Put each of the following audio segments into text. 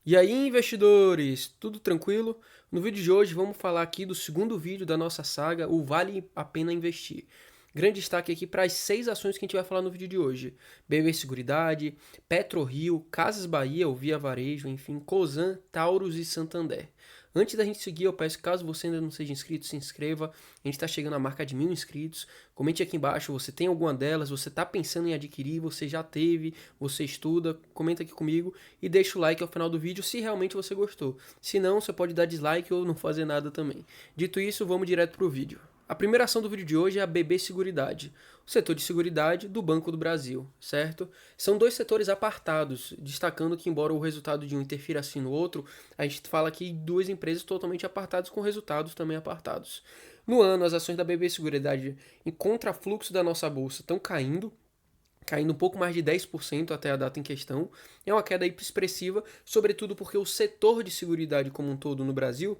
E aí, investidores, tudo tranquilo? No vídeo de hoje vamos falar aqui do segundo vídeo da nossa saga, o Vale a Pena Investir. Grande destaque aqui para as 6 ações que a gente vai falar no vídeo de hoje. BB Seguridade, PetroRio, Casas Bahia, o Via Varejo, enfim, Cosan, Taurus e Santander. Antes da gente seguir, eu peço que caso você ainda não seja inscrito, se inscreva. A gente está chegando à marca de 1000 inscritos. Comente aqui embaixo, você tem alguma delas, você está pensando em adquirir, você já teve, você estuda, comenta aqui comigo e deixa o like ao final do vídeo se realmente você gostou. Se não, você pode dar dislike ou não fazer nada também. Dito isso, vamos direto para o vídeo. A primeira ação do vídeo de hoje é a BB Seguridade, o setor de seguridade do Banco do Brasil, certo? São dois setores apartados, destacando que embora o resultado de um interfira assim no outro, a gente fala aqui em duas empresas totalmente apartadas com resultados também apartados. No ano, as ações da BB Seguridade em contrafluxo da nossa bolsa estão caindo um pouco mais de 10% até a data em questão. É uma queda expressiva, sobretudo porque o setor de seguridade como um todo no Brasil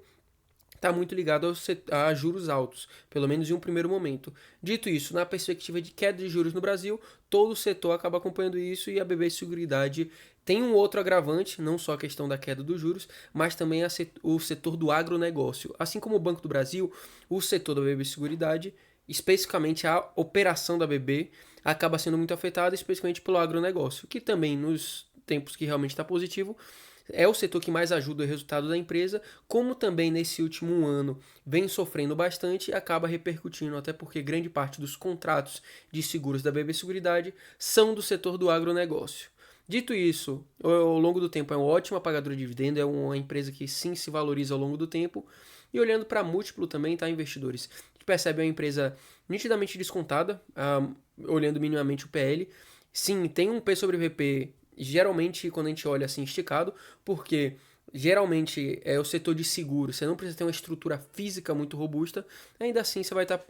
está muito ligado a juros altos, pelo menos em um primeiro momento. Dito isso, na perspectiva de queda de juros no Brasil, todo o setor acaba acompanhando isso e a BB Seguridade tem um outro agravante, não só a questão da queda dos juros, mas também o setor do agronegócio. Assim como o Banco do Brasil, o setor da BB Seguridade, especificamente a operação da BB, acaba sendo muito afetada, especialmente pelo agronegócio, que também nos tempos que realmente está positivo, é o setor que mais ajuda o resultado da empresa, como também nesse último ano vem sofrendo bastante e acaba repercutindo, até porque grande parte dos contratos de seguros da BB Seguridade são do setor do agronegócio. Dito isso, ao longo do tempo é um ótimo pagador de dividendo, é uma empresa que sim se valoriza ao longo do tempo. E olhando para múltiplo também, tá, investidores? A gente percebe uma empresa nitidamente descontada, olhando minimamente o PL. Sim, tem um P sobre VP geralmente quando a gente olha assim esticado, porque geralmente é o setor de seguro, você não precisa ter uma estrutura física muito robusta, ainda assim você vai estar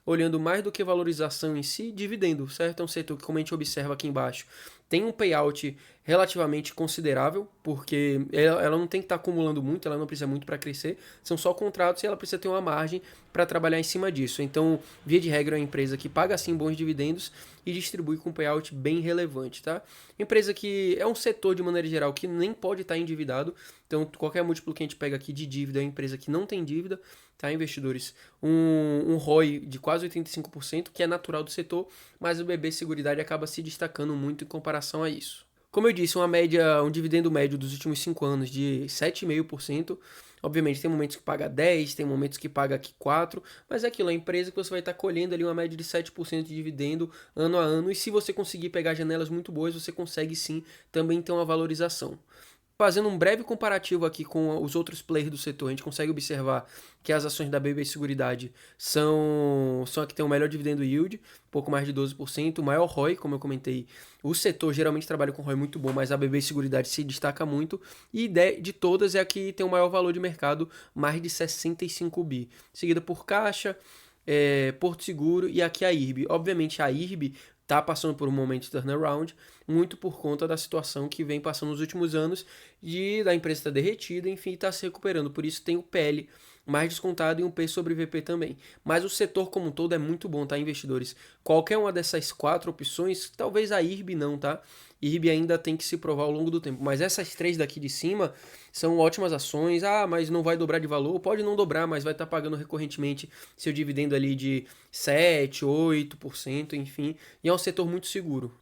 olhando mais do que valorização em si, dividendo, certo? É um setor que, como a gente observa aqui embaixo, tem um payout relativamente considerável, porque ela não tem que estar acumulando muito, ela não precisa muito para crescer, são só contratos e ela precisa ter uma margem para trabalhar em cima disso. Então, via de regra, é uma empresa que paga assim bons dividendos e distribui com um payout bem relevante, tá? Empresa que é um setor, de maneira geral, que nem pode estar endividado, então qualquer múltiplo que a gente pega aqui de dívida é uma empresa que não tem dívida, tá, investidores? Um ROI de quase 85%, que é natural do setor, mas o BB Seguridade acaba se destacando muito em comparação a isso. Como eu disse, um dividendo médio dos últimos 5 anos de 7,5%. Obviamente, tem momentos que paga 10, tem momentos que paga aqui 4, mas é aquilo, é a empresa que você vai estar colhendo ali uma média de 7% de dividendo ano a ano, e se você conseguir pegar janelas muito boas, você consegue sim também ter uma valorização. Fazendo um breve comparativo aqui com os outros players do setor, a gente consegue observar que as ações da BB Seguridade são a que tem o melhor dividendo yield, pouco mais de 12%, o maior ROI, como eu comentei. O setor geralmente trabalha com ROI muito bom, mas a BB Seguridade se destaca muito, e de todas é a que tem o maior valor de mercado, mais de 65 bi, seguida por Caixa, Porto Seguro e aqui a IRB. Obviamente a IRB está passando por um momento de turnaround, muito por conta da situação que vem passando nos últimos anos de da empresa estar derretida, enfim, está se recuperando. Por isso tem o PL mais descontado e um P sobre VP também. Mas o setor como um todo é muito bom, tá, investidores? Qualquer uma dessas 4 opções, talvez a IRB não, tá? IRB ainda tem que se provar ao longo do tempo, mas essas 3 daqui de cima são ótimas ações. Ah, mas não vai dobrar de valor? Pode não dobrar, mas vai estar pagando recorrentemente seu dividendo ali de 7, 8%, enfim, e é um setor muito seguro.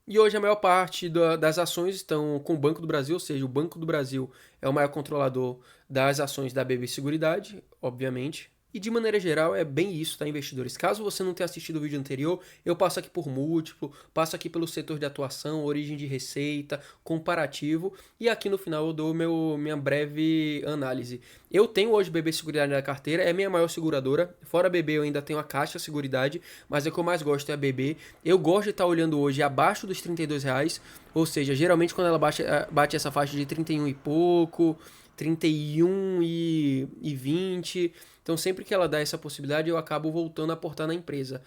E hoje a maior parte das ações estão com o Banco do Brasil, ou seja, o Banco do Brasil é o maior controlador das ações da BB Seguridade, obviamente. E de maneira geral é bem isso, tá, investidores? Caso você não tenha assistido o vídeo anterior, eu passo aqui por múltiplo, passo aqui pelo setor de atuação, origem de receita, comparativo, e aqui no final eu dou minha breve análise. Eu tenho hoje BB Seguridade na carteira, é minha maior seguradora. Fora a BB eu ainda tenho a Caixa Seguridade, mas o que eu mais gosto é a BB. Eu gosto de estar olhando hoje abaixo dos R$ 32, ou seja, geralmente quando ela bate essa faixa de 31 e pouco, 31 e 20. Então, sempre que ela dá essa possibilidade, eu acabo voltando a aportar na empresa.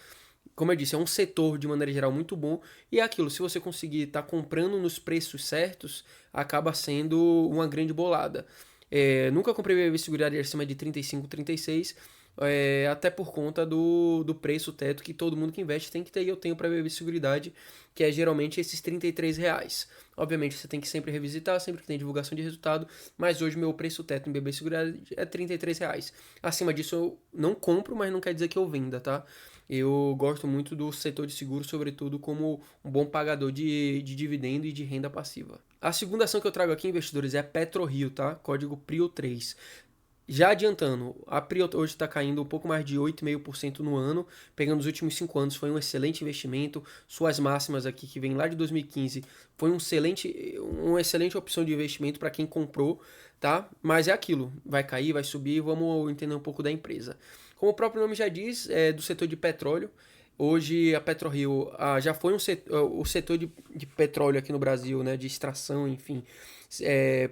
Como eu disse, é um setor de maneira geral muito bom, e é aquilo, se você conseguir estar comprando nos preços certos, acaba sendo uma grande bolada. Nunca comprei BB Seguridade acima de 35, 36, até por conta do preço teto que todo mundo que investe tem que ter, e eu tenho para BB Seguridade, que é geralmente esses R$ 33. Obviamente você tem que sempre revisitar, sempre que tem divulgação de resultado, mas hoje meu preço teto em BB Seguridade é R$ 33. Acima disso eu não compro, mas não quer dizer que eu venda, tá? Eu gosto muito do setor de seguro, sobretudo como um bom pagador de dividendo e de renda passiva. A segunda ação que eu trago aqui, investidores, é a PetroRio, tá? Código PRIO3. Já adiantando, a Prio hoje está caindo um pouco mais de 8,5% no ano. Pegando os últimos 5 anos, foi um excelente investimento. Suas máximas aqui, que vem lá de 2015, foi uma excelente opção de investimento para quem comprou, tá? Mas é aquilo, vai cair, vai subir, vamos entender um pouco da empresa. Como o próprio nome já diz, é do setor de petróleo. Hoje a PetroRio já foi o setor de petróleo aqui no Brasil, né, de extração, enfim.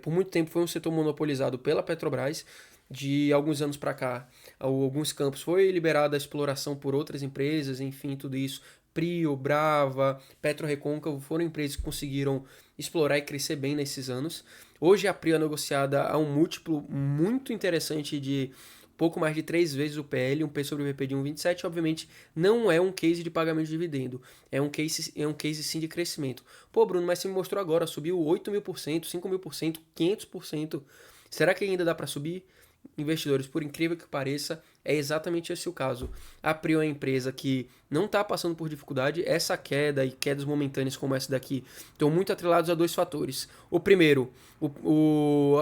Por muito tempo foi um setor monopolizado pela Petrobras. De alguns anos para cá, alguns campos foi liberada a exploração por outras empresas, enfim, tudo isso. Prio, Brava, PetroRecôncavo foram empresas que conseguiram explorar e crescer bem nesses anos. Hoje a Prio é negociada a um múltiplo muito interessante de pouco mais de 3 vezes o PL, um P sobre VP de 1,27. Obviamente não é um case de pagamento de dividendo, é um case sim de crescimento. Pô, Bruno, mas você me mostrou agora, subiu 8.000%, 5.000%, 500%. Será que ainda dá para subir? Investidores, por incrível que pareça, é exatamente esse o caso. A Prio é uma empresa que não está passando por dificuldade. Essa queda e quedas momentâneas como essa daqui estão muito atrelados a dois fatores. O primeiro,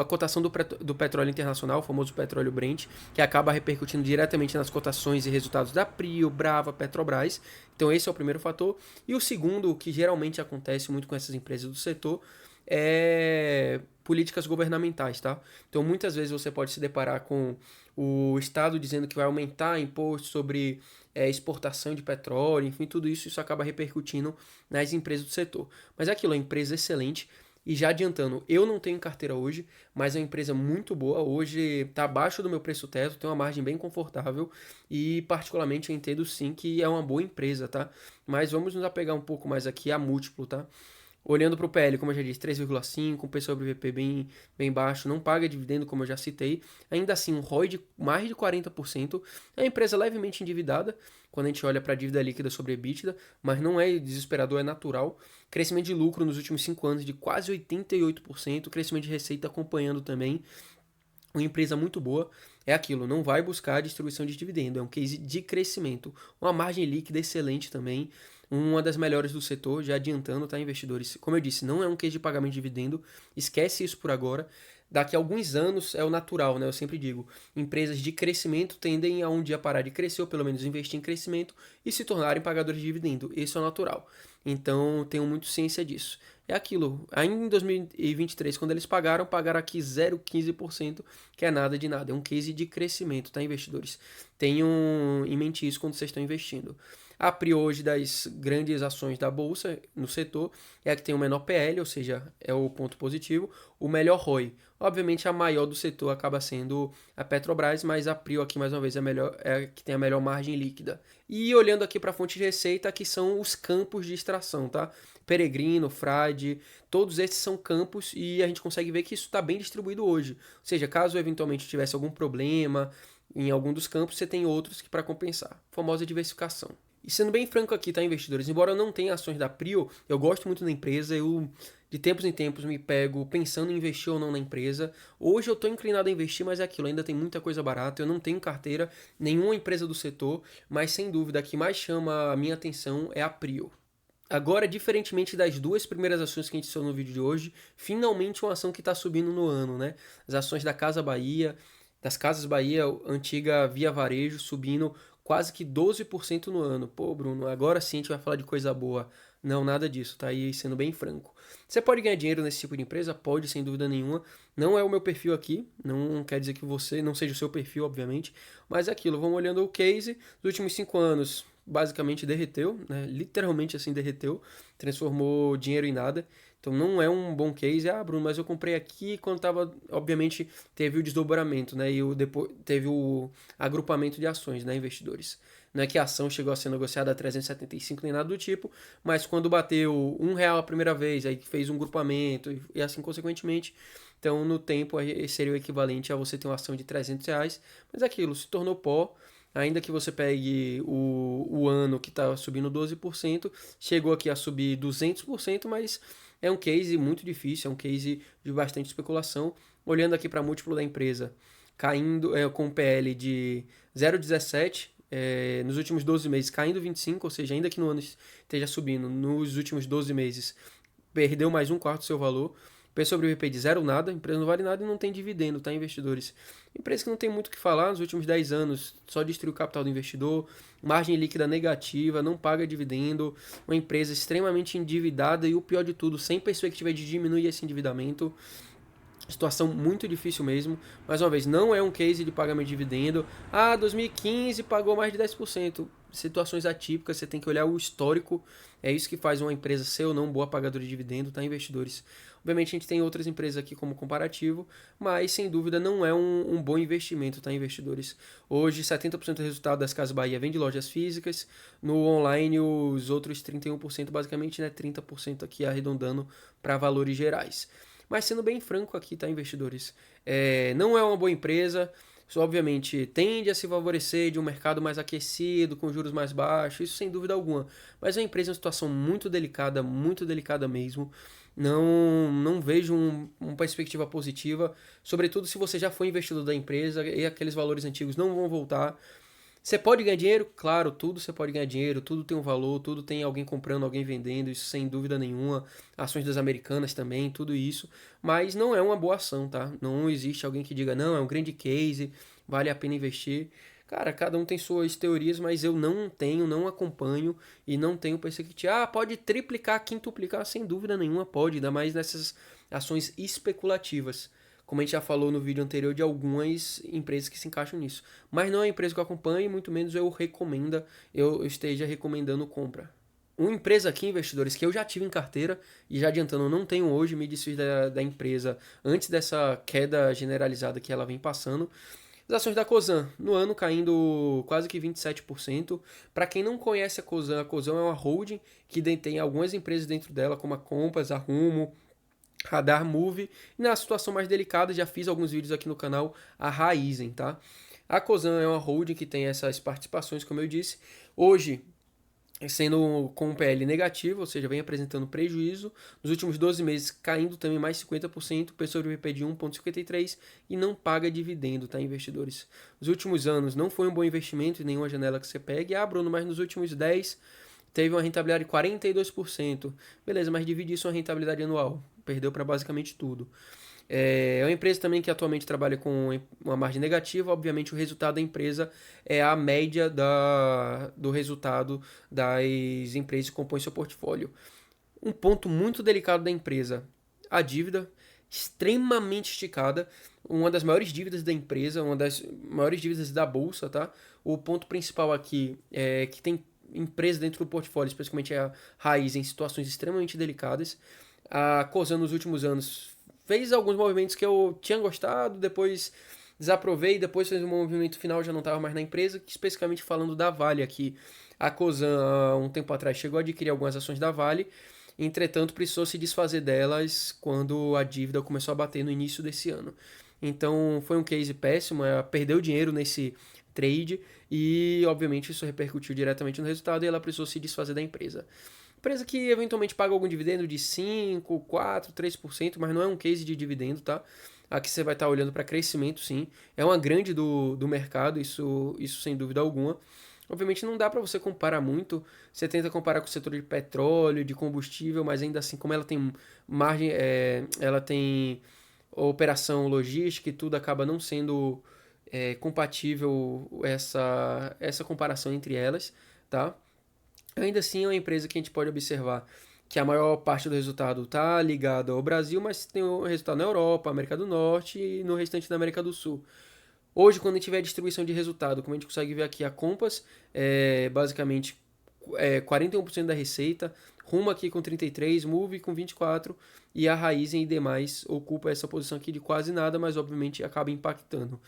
a cotação do petróleo internacional, o famoso petróleo Brent, que acaba repercutindo diretamente nas cotações e resultados da Prio, Brava, Petrobras. Então esse é o primeiro fator. E o segundo, o que geralmente acontece muito com essas empresas do setor, políticas governamentais, tá? Então muitas vezes você pode se deparar com o Estado dizendo que vai aumentar imposto sobre exportação de petróleo, enfim, tudo isso acaba repercutindo nas empresas do setor. Mas é aquilo, é uma empresa excelente. E já adiantando, eu não tenho carteira hoje, mas é uma empresa muito boa. Hoje está abaixo do meu preço teto, tem uma margem bem confortável e particularmente eu entendo sim que é uma boa empresa, tá? Mas vamos nos apegar um pouco mais aqui a múltiplo, tá? Olhando para o PL, como eu já disse, 3,5, um P sobre VP bem baixo, não paga dividendo, como eu já citei. Ainda assim, um ROI de mais de 40%. É uma empresa levemente endividada, quando a gente olha para a dívida líquida sobre EBITDA, mas não é desesperador, é natural. Crescimento de lucro nos últimos 5 anos de quase 88%, crescimento de receita acompanhando também. Uma empresa muito boa, é aquilo, não vai buscar distribuição de dividendo, é um case de crescimento. Uma margem líquida excelente também, uma das melhores do setor, já adiantando, tá, investidores? Como eu disse, não é um case de pagamento de dividendo, esquece isso por agora. Daqui a alguns anos é o natural, né? Eu sempre digo, empresas de crescimento tendem a um dia parar de crescer, ou pelo menos investir em crescimento, e se tornarem pagadores de dividendo. Isso é o natural. Então, tenho muito ciência disso. É aquilo, ainda em 2023, quando eles pagaram aqui 0,15%, que é nada de nada. É um case de crescimento, tá, investidores? Tenham em mente isso quando vocês estão investindo. A Prio hoje das grandes ações da bolsa no setor é a que tem o menor PL, ou seja, é o ponto positivo, o melhor ROI. Obviamente a maior do setor acaba sendo a Petrobras, mas a Prio aqui mais uma vez é a que tem a melhor margem líquida. E olhando aqui para a fonte de receita, que são os campos de extração, tá? Peregrino, Frade, todos esses são campos e a gente consegue ver que isso está bem distribuído hoje. Ou seja, caso eventualmente tivesse algum problema em algum dos campos, você tem outros que para compensar. Famosa diversificação. E sendo bem franco aqui, tá, investidores? Embora eu não tenha ações da Prio, eu gosto muito da empresa, eu de tempos em tempos me pego pensando em investir ou não na empresa. Hoje eu estou inclinado a investir, mas é aquilo, ainda tem muita coisa barata, eu não tenho carteira, nenhuma empresa do setor, mas sem dúvida a que mais chama a minha atenção é a Prio. Agora, diferentemente das duas primeiras ações que a gente citou no vídeo de hoje, finalmente uma ação que está subindo no ano, né? As ações da Casa Bahia, das Casas Bahia, antiga Via Varejo, subindo quase que 12% no ano. Pô, Bruno, agora sim a gente vai falar de coisa boa. Não, nada disso, tá aí sendo bem franco. Você pode ganhar dinheiro nesse tipo de empresa? Pode, sem dúvida nenhuma. Não é o meu perfil aqui, não quer dizer que você não seja o seu perfil, obviamente, mas é aquilo, vamos olhando o case dos últimos 5 anos. Basicamente derreteu, né? Literalmente assim derreteu, transformou dinheiro em nada. Então não é um bom case. Ah, Bruno, mas eu comprei aqui quando tava, obviamente, teve o desdobramento, né? E depois teve o agrupamento de ações, né, investidores. Não é que a ação chegou a ser negociada a 375 nem nada do tipo, mas quando bateu R$ 1 a primeira vez, aí fez um grupamento e assim consequentemente Então, no tempo, seria o equivalente a você ter uma ação de R$ 300, mas aquilo se tornou pó. Ainda que você pegue o ano que está subindo 12%, chegou aqui a subir 200%, mas é um case muito difícil, é um case de bastante especulação. Olhando aqui para a múltiplo da empresa, caindo com um PL de 0,17, nos últimos 12 meses caindo 25, ou seja, ainda que no ano esteja subindo, nos últimos 12 meses perdeu mais um quarto do seu valor. P sobre VP de zero nada, a empresa não vale nada e não tem dividendo, tá, investidores? Empresa que não tem muito o que falar, nos últimos 10 anos só destruiu o capital do investidor, margem líquida negativa, não paga dividendo, uma empresa extremamente endividada e o pior de tudo, sem perspectiva de diminuir esse endividamento. Situação muito difícil mesmo. Mais uma vez, não é um case de pagamento de dividendo. 2015 pagou mais de 10%. Situações atípicas, você tem que olhar o histórico. É isso que faz uma empresa ser ou não boa pagadora de dividendo, tá, investidores? Obviamente a gente tem outras empresas aqui como comparativo, mas sem dúvida não é um bom investimento, tá, investidores? Hoje 70% do resultado das Casas Bahia vem de lojas físicas, no online os outros 31%, basicamente, né, 30% aqui arredondando para valores gerais. Mas sendo bem franco aqui, tá, investidores? Não é uma boa empresa. Isso, obviamente, tende a se favorecer de um mercado mais aquecido, com juros mais baixos, isso sem dúvida alguma. Mas é uma empresa em uma situação muito delicada mesmo. Não vejo uma perspectiva positiva, sobretudo se você já foi investidor da empresa e aqueles valores antigos não vão voltar. Você pode ganhar dinheiro? Claro, tudo você pode ganhar dinheiro, tudo tem um valor, tudo tem alguém comprando, alguém vendendo, isso sem dúvida nenhuma. Ações das americanas também, tudo isso. Mas não é uma boa ação, tá? Não existe alguém que diga, não, é um grande case, vale a pena investir. Cara, cada um tem suas teorias, mas eu não acompanho e não tenho perspectiva. Pode triplicar, quintuplicar, sem dúvida nenhuma pode, ainda mais nessas ações especulativas. Como a gente já falou no vídeo anterior de algumas empresas que se encaixam nisso. Mas não é uma empresa que eu acompanho e muito menos eu esteja recomendando compra. Uma empresa aqui, investidores, que eu já tive em carteira e já adiantando, eu não tenho hoje, me desfiz da empresa antes dessa queda generalizada que ela vem passando. As ações da Cosan, no ano caindo quase que 27%. Para quem não conhece a Cosan é uma holding que detém algumas empresas dentro dela, como a Compass, a Rumo, Radar Move, e na situação mais delicada, já fiz alguns vídeos aqui no canal, a Raizen, tá? A Cosan é uma holding que tem essas participações, como eu disse, hoje sendo com um PL negativo, ou seja, vem apresentando prejuízo, nos últimos 12 meses caindo também mais 50%, P sobre VP de 1,53 e não paga dividendo, tá, investidores? Nos últimos anos não foi um bom investimento em nenhuma janela que você pegue, Bruno, mas nos últimos 10 teve uma rentabilidade de 42%. Beleza, mas divide isso uma rentabilidade anual. Perdeu para basicamente tudo. É uma empresa também que atualmente trabalha com uma margem negativa. Obviamente, o resultado da empresa é a média do resultado das empresas que compõem seu portfólio. Um ponto muito delicado da empresa, a dívida extremamente esticada, uma das maiores dívidas da empresa, uma das maiores dívidas da bolsa, tá? O ponto principal aqui é que tem empresa dentro do portfólio, especialmente a Raiz, em situações extremamente delicadas. A Cosan nos últimos anos fez alguns movimentos que eu tinha gostado, depois desaprovei, depois fez um movimento final, já não estava mais na empresa, especificamente falando da Vale aqui. A Cosan, há um tempo atrás, chegou a adquirir algumas ações da Vale, entretanto precisou se desfazer delas quando a dívida começou a bater no início desse ano. Então foi um case péssimo, perdeu dinheiro nesse trade e obviamente isso repercutiu diretamente no resultado e ela precisou se desfazer da empresa. Empresa que eventualmente paga algum dividendo de 5, 4, 3%, mas não é um case de dividendo, tá? Aqui você vai estar olhando para crescimento, sim. É uma grande do mercado, isso sem dúvida alguma. Obviamente não dá para você comparar muito. Você tenta comparar com o setor de petróleo, de combustível, mas ainda assim, como ela tem margem, ela tem operação logística e tudo, acaba não sendo compatível essa comparação entre elas, tá? Ainda assim é uma empresa que a gente pode observar que a maior parte do resultado está ligado ao Brasil, mas tem o resultado na Europa, América do Norte e no restante da América do Sul. Hoje, quando a gente tiver distribuição de resultado, como a gente consegue ver aqui, a Compass basicamente 41% da receita, Rumo aqui com 33%, Move com 24% e a Raizen e demais ocupa essa posição aqui de quase nada, mas obviamente acaba impactando.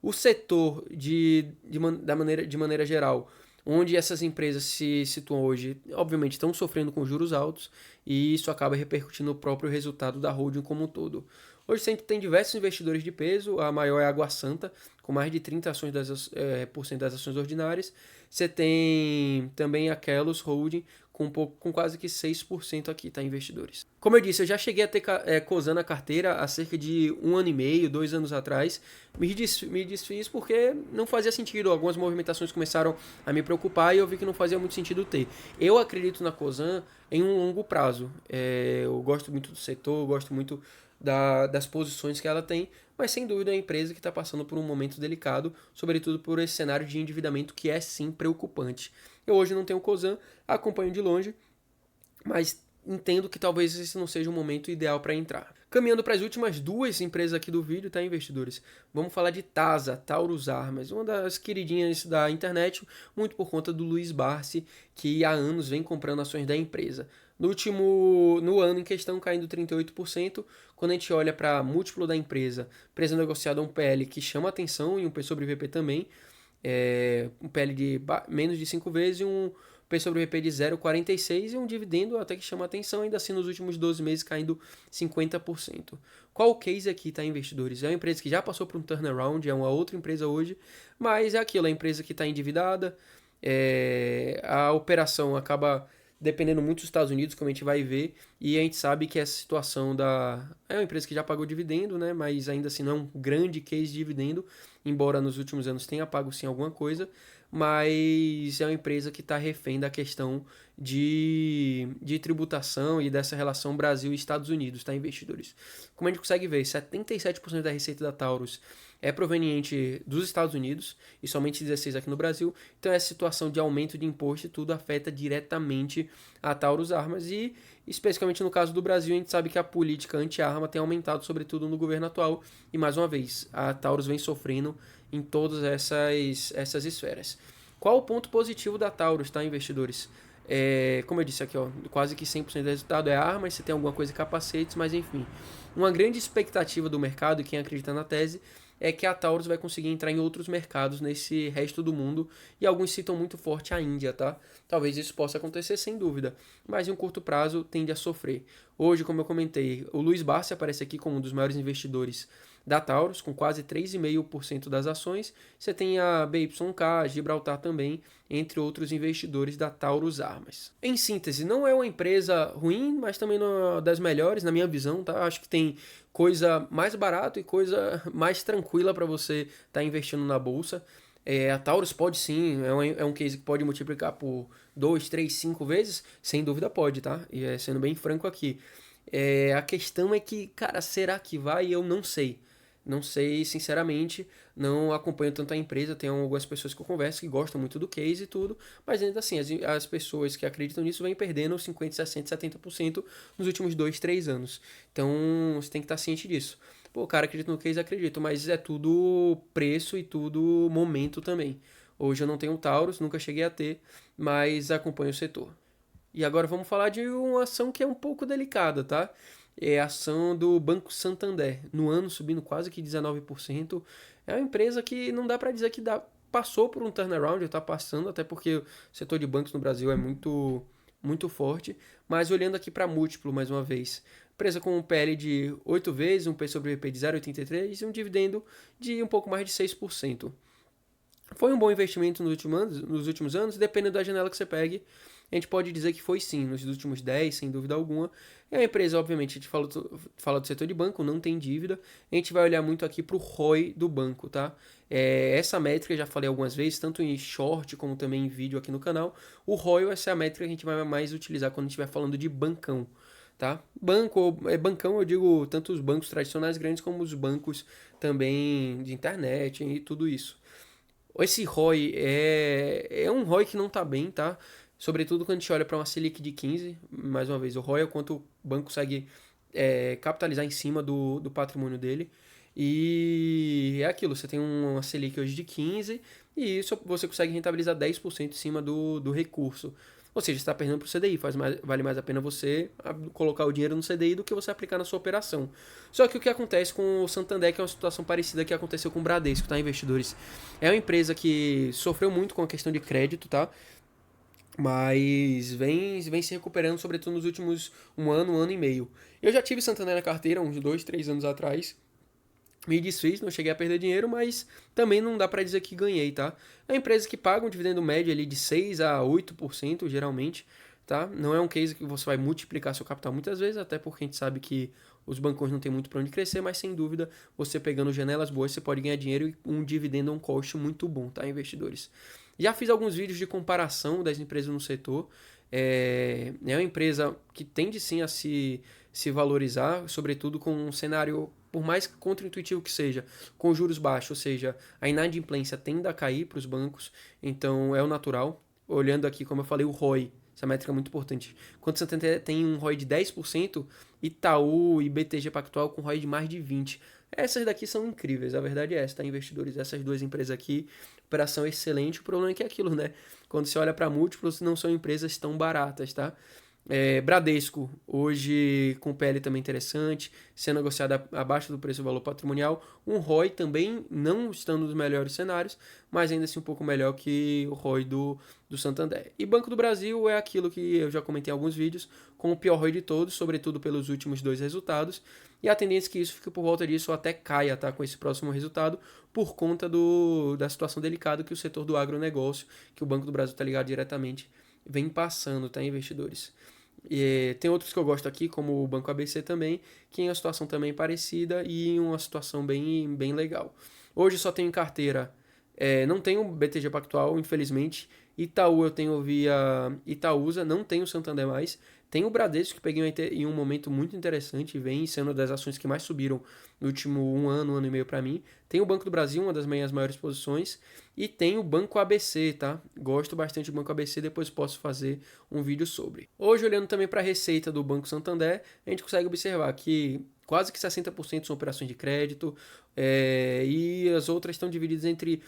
O setor de maneira geral, onde essas empresas se situam hoje, obviamente estão sofrendo com juros altos e isso acaba repercutindo no próprio resultado da holding como um todo. Hoje você tem diversos investidores de peso, a maior é a Água Santa, com mais de 30% por cento das ações ordinárias. Você tem também a Kellos Holding, com quase que 6% aqui, tá, investidores. Como eu disse, eu já cheguei a ter Cosan na carteira há cerca de 1 ano e meio, 2 anos atrás. Me desfiz porque não fazia sentido. Algumas movimentações começaram a me preocupar e eu vi que não fazia muito sentido ter. Eu acredito na Cosan em um longo prazo. Eu gosto muito do setor, gosto muito das posições que ela tem, mas sem dúvida é uma empresa que está passando por um momento delicado, sobretudo por esse cenário de endividamento que é sim preocupante. Eu hoje não tenho Cosan, acompanho de longe, mas entendo que talvez esse não seja o momento ideal para entrar. Caminhando para as últimas duas empresas aqui do vídeo, tá, investidores? Vamos falar de TASA, Taurus Armas, uma das queridinhas da internet, muito por conta do Luiz Barsi, que há anos vem comprando ações da empresa. No ano em questão, caindo 38%. Quando a gente olha para múltiplo da empresa negociada a um PL que chama atenção e um P sobre VP também, um PL de menos de 5 vezes e um P sobre VP de 0,46 e um dividendo até que chama atenção, ainda assim nos últimos 12 meses caindo 50%. Qual o case aqui, tá, investidores? É uma empresa que já passou por um turnaround, é uma outra empresa hoje, mas é aquilo, é a empresa que está endividada, a operação acaba dependendo muito dos Estados Unidos, como a gente vai ver, e a gente sabe que essa situação é uma empresa que já pagou dividendo, né, mas ainda assim não é um grande case de dividendo, embora nos últimos anos tenha pago sim alguma coisa, mas é uma empresa que está refém da questão de tributação e dessa relação Brasil e Estados Unidos, tá, investidores? Como a gente consegue ver, 77% da receita da Taurus é proveniente dos Estados Unidos e somente 16% aqui no Brasil. Então essa situação de aumento de imposto e tudo afeta diretamente a Taurus Armas e especificamente no caso do Brasil a gente sabe que a política anti-arma tem aumentado sobretudo no governo atual e mais uma vez a Taurus vem sofrendo em todas essas esferas. Qual o ponto positivo da Taurus, tá, investidores? Como eu disse aqui, ó, quase que 100% do resultado é armas, você tem alguma coisa em capacetes, mas enfim. Uma grande expectativa do mercado, e quem acredita na tese, é que a Taurus vai conseguir entrar em outros mercados nesse resto do mundo, e alguns citam muito forte a Índia, tá? Talvez isso possa acontecer sem dúvida, mas em um curto prazo tende a sofrer. Hoje, como eu comentei, o Luiz Barsi aparece aqui como um dos maiores investidores da Taurus, com quase 3,5% das ações. Você tem a BYK, Gibraltar também, entre outros investidores da Taurus Armas. Em síntese, não é uma empresa ruim, mas também não é uma das melhores, na minha visão, tá? Acho que tem coisa mais barata e coisa mais tranquila para você estar investindo na bolsa. A Taurus pode sim, é um case que pode multiplicar por 2, 3, 5 vezes, sem dúvida pode, tá? E sendo bem franco aqui. A questão é que, cara, será que vai? Eu não sei. Não sei, sinceramente, não acompanho tanto a empresa, tem algumas pessoas que eu converso que gostam muito do case e tudo, mas ainda assim, as pessoas que acreditam nisso vêm perdendo 50%, 60%, 70% nos últimos 2, 3 anos. Então, você tem que estar ciente disso. Pô, o cara acredita no case, acredito, mas é tudo preço e tudo momento também. Hoje eu não tenho Taurus, nunca cheguei a ter, mas acompanho o setor. E agora vamos falar de uma ação que é um pouco delicada, tá? É a ação do Banco Santander, no ano subindo quase que 19%. É uma empresa que não dá para dizer que passou por um turnaround, está passando, até porque o setor de bancos no Brasil é muito, muito forte. Mas olhando aqui para múltiplo, mais uma vez, empresa com um PL de 8 vezes, um P sobre VP de 0,83 e um dividendo de um pouco mais de 6%. Foi um bom investimento nos últimos anos, dependendo da janela que você pegue. A gente pode dizer que foi sim, nos últimos 10, sem dúvida alguma. É uma empresa, obviamente, a gente fala do setor de banco, não tem dívida. A gente vai olhar muito aqui para o ROI do banco, tá? Essa métrica, já falei algumas vezes, tanto em short como também em vídeo aqui no canal. O ROI vai ser a métrica que a gente vai mais utilizar quando a gente estiver falando de bancão, tá? Bancão, eu digo tanto os bancos tradicionais grandes como os bancos também de internet e tudo isso. Esse ROI é um ROI que não está bem, tá? Sobretudo quando a gente olha para uma Selic de 15, mais uma vez, o ROI é o quanto o banco consegue capitalizar em cima do patrimônio dele. E é aquilo, você tem uma Selic hoje de 15 e isso você consegue rentabilizar 10% em cima do recurso. Ou seja, você está perdendo para o CDI, vale mais a pena você colocar o dinheiro no CDI do que você aplicar na sua operação. Só que o que acontece com o Santander, que é uma situação parecida que aconteceu com o Bradesco, tá, investidores? É uma empresa que sofreu muito com a questão de crédito, tá? mas vem se recuperando, sobretudo nos últimos um ano e meio. Eu já tive Santander na carteira uns 2, 3 anos atrás, me desfiz, não cheguei a perder dinheiro, mas também não dá para dizer que ganhei, tá? É uma empresa que paga um dividendo médio ali de 6 a 8%, geralmente, tá? Não é um case que você vai multiplicar seu capital muitas vezes, até porque a gente sabe que os bancões não tem muito para onde crescer, mas sem dúvida, você pegando janelas boas, você pode ganhar dinheiro e um dividendo é um cost muito bom, tá, investidores? Já fiz alguns vídeos de comparação das empresas no setor. É uma empresa que tende sim a se valorizar, sobretudo com um cenário, por mais contraintuitivo que seja, com juros baixos, ou seja, a inadimplência tende a cair para os bancos, então é o natural. Olhando aqui, como eu falei, o ROI, essa métrica é muito importante. Quando você tem um ROI de 10%, Itaú e BTG Pactual com ROI de mais de 20%. Essas daqui são incríveis, a verdade é essa, tá, investidores? Essas duas empresas aqui, operação excelente, o problema é que é aquilo, né? Quando você olha para múltiplos, não são empresas tão baratas, tá? Bradesco, hoje com PL também interessante, sendo negociado abaixo do preço do valor patrimonial. Um ROI também não estando nos melhores cenários, mas ainda assim um pouco melhor que o ROI do Santander. E Banco do Brasil é aquilo que eu já comentei em alguns vídeos, com o pior ROI de todos, sobretudo pelos últimos dois resultados. E a tendência é que isso fique por volta disso ou até caia, tá, com esse próximo resultado, por conta da situação delicada que o setor do agronegócio, que o Banco do Brasil está ligado diretamente, vem passando, tá, investidores? E tem outros que eu gosto aqui, como o Banco ABC também, que em uma situação também parecida e em uma situação bem legal. Hoje só tenho em carteira, não tenho BTG Pactual, infelizmente. Itaú eu tenho via Itaúsa, não tenho Santander mais. Tem o Bradesco, que peguei em um momento muito interessante, vem sendo uma das ações que mais subiram no último um ano e meio para mim. Tem o Banco do Brasil, uma das minhas maiores posições, e tem o Banco ABC, tá? Gosto bastante do Banco ABC, depois posso fazer um vídeo sobre. Hoje, olhando também para a receita do Banco Santander, a gente consegue observar que quase que 60% são operações de crédito, e as outras estão divididas entre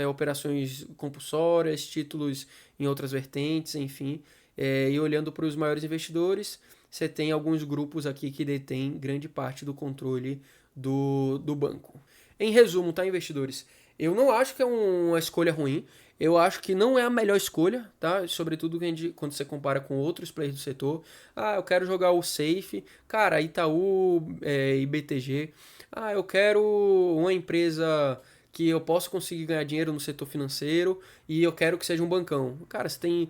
operações compulsórias, títulos em outras vertentes, enfim. E olhando para os maiores investidores, você tem alguns grupos aqui que detêm grande parte do controle do banco. Em resumo, tá, investidores? Eu não acho que é uma escolha ruim. Eu acho que não é a melhor escolha, tá? Sobretudo quando você compara com outros players do setor. Ah, eu quero jogar o safe. Cara, Itaú e BTG. Ah, eu quero uma empresa que eu possa conseguir ganhar dinheiro no setor financeiro e eu quero que seja um bancão. Cara, você tem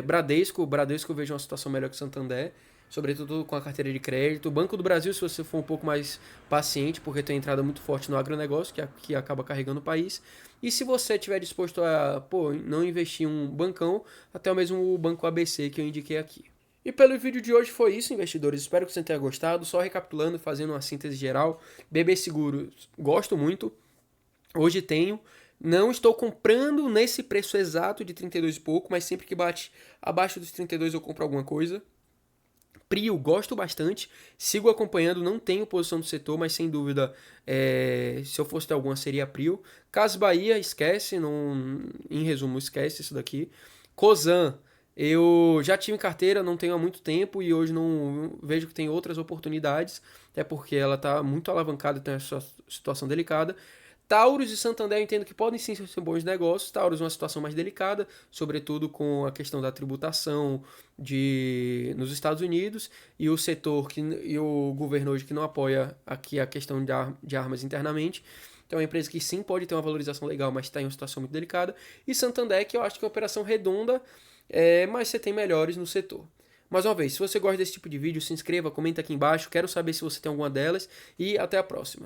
Bradesco eu vejo uma situação melhor que o Santander, sobretudo com a carteira de crédito. O Banco do Brasil, se você for um pouco mais paciente, porque tem entrada muito forte no agronegócio, que acaba carregando o país. E se você estiver disposto a não investir em um bancão, até mesmo o Banco ABC que eu indiquei aqui. E pelo vídeo de hoje foi isso, investidores. Espero que você tenha gostado. Só recapitulando, fazendo uma síntese geral. BB Seguros, gosto muito. Hoje tenho. Não estou comprando nesse preço exato de 32 e pouco, mas sempre que bate abaixo dos 32 eu compro alguma coisa. Prio, gosto bastante, sigo acompanhando, não tenho posição do setor, mas sem dúvida, se eu fosse ter alguma seria Prio. Casas Bahia, esquece, em resumo, esquece isso daqui. Cosan, eu já tive em carteira, não tenho há muito tempo e hoje não vejo que tem outras oportunidades, até porque ela está muito alavancada, tem essa situação delicada. Taurus e Santander eu entendo que podem sim ser bons negócios. Taurus é uma situação mais delicada, sobretudo com a questão da tributação nos Estados Unidos e o setor e o governo hoje que não apoia aqui a questão de armas internamente. Então é uma empresa que sim pode ter uma valorização legal, mas está em uma situação muito delicada. E Santander, que eu acho que é uma operação redonda, mas você tem melhores no setor. Mais uma vez, se você gosta desse tipo de vídeo, se inscreva, comenta aqui embaixo. Quero saber se você tem alguma delas e até a próxima.